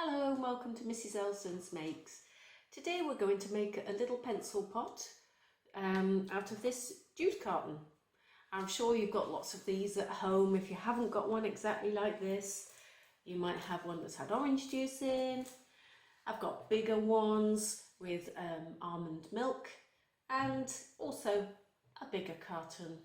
Hello and welcome to Mrs. Elsdon's Makes. Today we're going to make a little pencil pot out of this juice carton. I'm sure you've got lots of these at home. If you haven't got one exactly like this, you might have one that's had orange juice in. I've got bigger ones with almond milk and also a bigger carton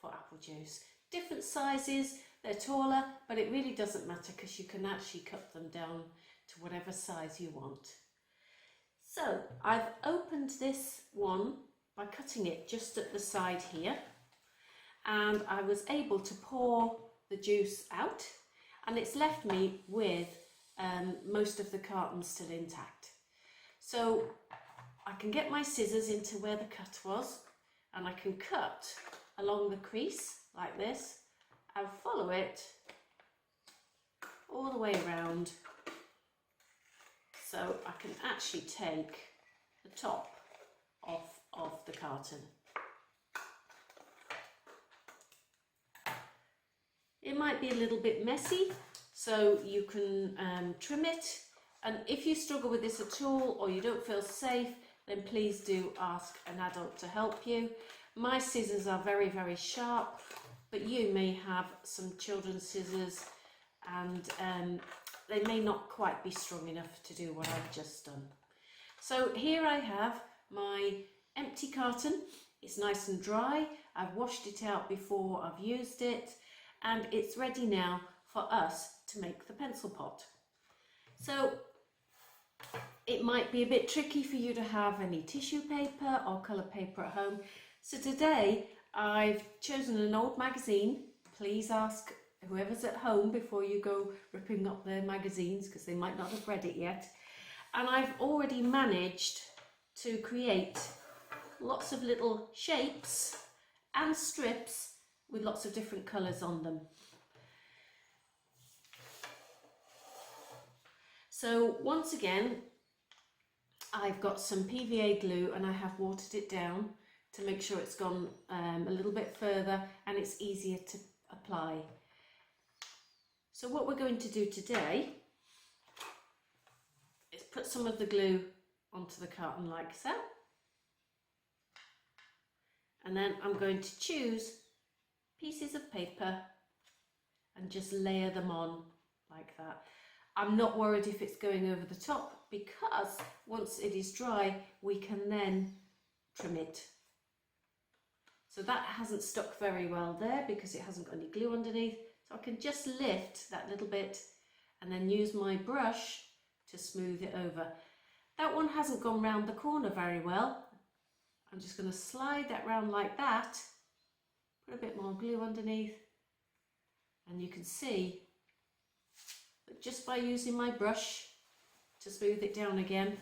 for apple juice. Different sizes, they're taller, but it really doesn't matter because you can actually cut them down to whatever size you want. So I've opened this one by cutting it just at the side here, and I was able to pour the juice out, and it's left me with most of the carton still intact. So I can get my scissors into where the cut was, and I can cut along the crease like this and follow it all the way around, so I can actually take the top off of the carton. It might be a little bit messy, so you can trim it, and if you struggle with this at all or you don't feel safe, then please do ask an adult to help you. My scissors are very, very sharp, but you may have some children's scissors and they may not quite be strong enough to do what I've just done. So here I have my empty carton. It's nice and dry. I've washed it out before I've used it, and it's ready now for us to make the pencil pot. So it might be a bit tricky for you to have any tissue paper or colour paper at home. So today I've chosen an old magazine. Please ask whoever's at home before you go ripping up their magazines, because they might not have read it yet. And I've already managed to create lots of little shapes and strips with lots of different colours on them. So once again, I've got some PVA glue and I have watered it down to make sure it's gone a little bit further and it's easier to apply. So what we're going to do today is put some of the glue onto the carton like so, and then I'm going to choose pieces of paper and just layer them on like that. I'm not worried if it's going over the top, because once it is dry we can then trim it. So that hasn't stuck very well there because it hasn't got any glue underneath. So I can just lift that little bit and then use my brush to smooth it over. That one hasn't gone round the corner very well. I'm just going to slide that round like that, put a bit more glue underneath, and you can see that just by using my brush to smooth it down again,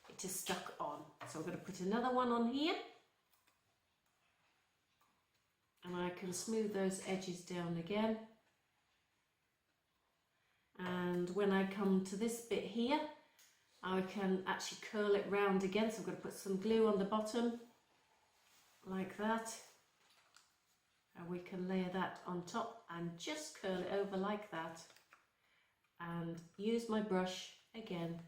it is stuck on. So I'm going to put another one on here, and I can smooth those edges down again. And when I come to this bit here, I can actually curl it round again. So I'm going to put some glue on the bottom like that, and we can layer that on top and just curl it over like that, and use my brush again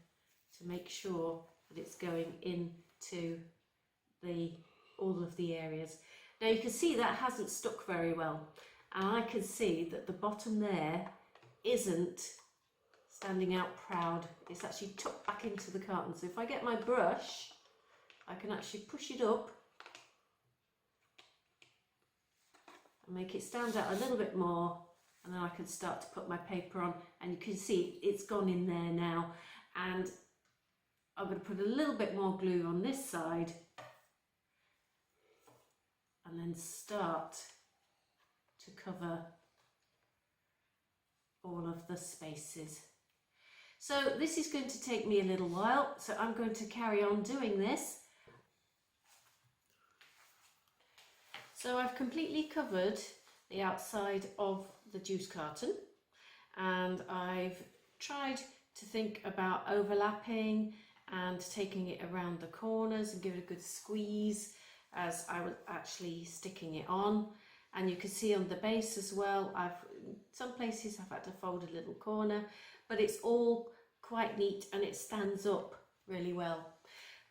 to make sure that it's going into all of the areas. Now you can see that hasn't stuck very well, and I can see that the bottom there isn't standing out proud. It's actually tucked back into the carton. So if I get my brush, I can actually push it up and make it stand out a little bit more, and then I can start to put my paper on, and you can see it's gone in there now. And I'm going to put a little bit more glue on this side and then start to cover all of the spaces. So this is going to take me a little while, so I'm going to carry on doing this. So I've completely covered the outside of the juice carton, and I've tried to think about overlapping and taking it around the corners and give it a good squeeze as I was actually sticking it on. And you can see on the base as well, some places I've had to fold a little corner, but it's all quite neat and it stands up really well.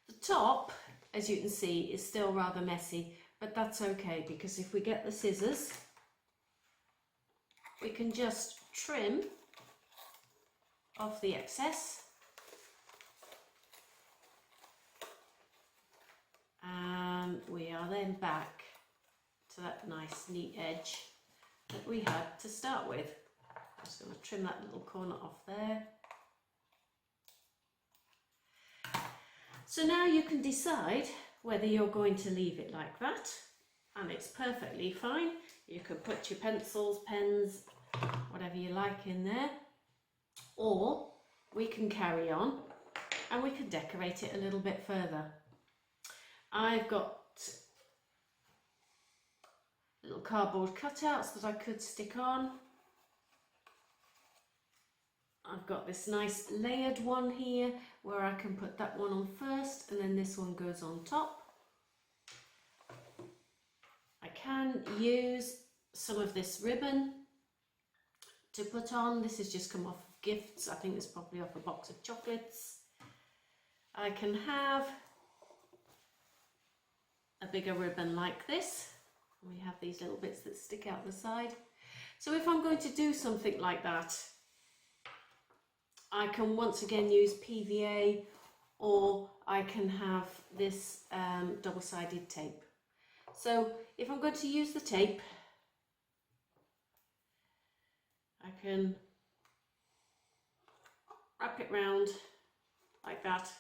The top, as you can see, is still rather messy, but that's okay, because if we get the scissors, we can just trim off the excess, and we are then back to that nice neat edge that we had to start with. I'm just going to trim that little corner off there. So now you can decide whether you're going to leave it like that, and it's perfectly fine. You can put your pencils, pens, whatever you like in there, or we can carry on and we can decorate it a little bit further. I've got little cardboard cutouts that I could stick on. I've got this nice layered one here where I can put that one on first and then this one goes on top. I can use some of this ribbon to put on. This has just come off of gifts. I think it's probably off a box of chocolates. I can have a bigger ribbon like this. We have these little bits that stick out the side. So if I'm going to do something like that, I can once again use PVA, or I can have this double-sided tape. So if I'm going to use the tape, I can wrap it round like that.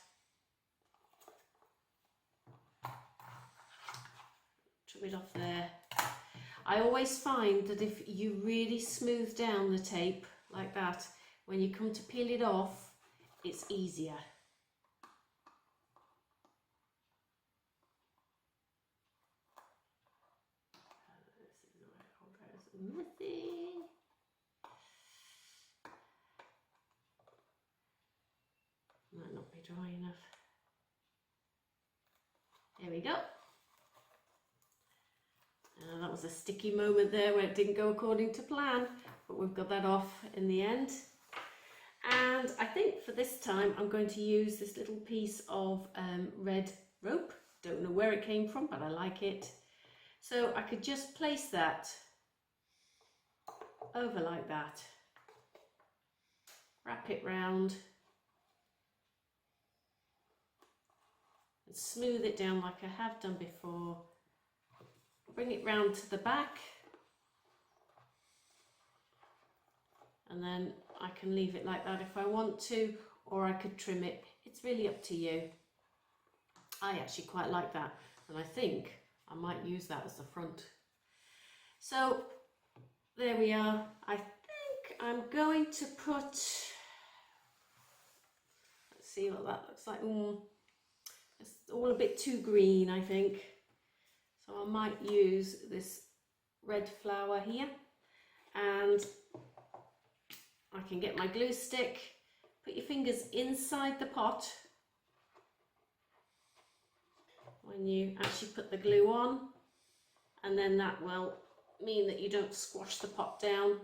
Trim it off there. I always find that if you really smooth down the tape like that, when you come to peel it off, it's easier. Missing. Might not be dry enough. There we go. That was a sticky moment there where it didn't go according to plan, but we've got that off in the end. And I think for this time I'm going to use this little piece of red rope. Don't know where it came from, but I like it. So I could just place that over like that, wrap it round and smooth it down like I have done before. Bring it round to the back, and then I can leave it like that if I want to, or I could trim it. It's really up to you. I actually quite like that, and I think I might use that as the front. So there we are. I think I'm going to put, let's see what that looks like. It's all a bit too green, I think. So I might use this red flower here, and I can get my glue stick, put your fingers inside the pot when you actually put the glue on, and then that will mean that you don't squash the pot down.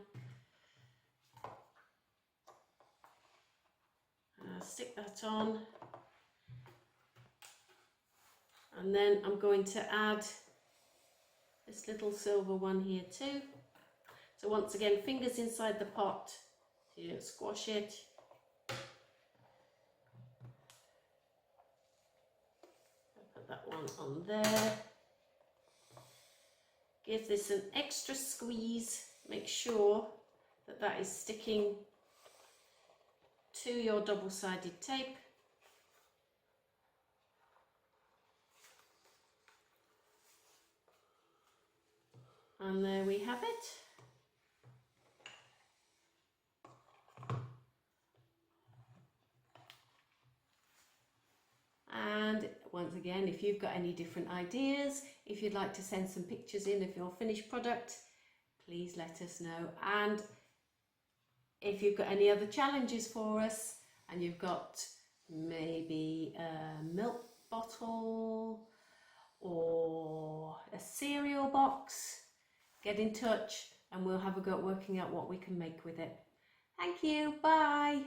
Stick that on, and then I'm going to add this little silver one here too. So once again, fingers inside the pot so you don't squash it. I'll put that one on there. Give this an extra squeeze. Make sure that that is sticking to your double-sided tape. And there we have it. And once again, if you've got any different ideas, if you'd like to send some pictures in of your finished product, please let us know. And if you've got any other challenges for us, and you've got maybe a milk bottle or a cereal box, get in touch and we'll have a go at working out what we can make with it. Thank you, bye.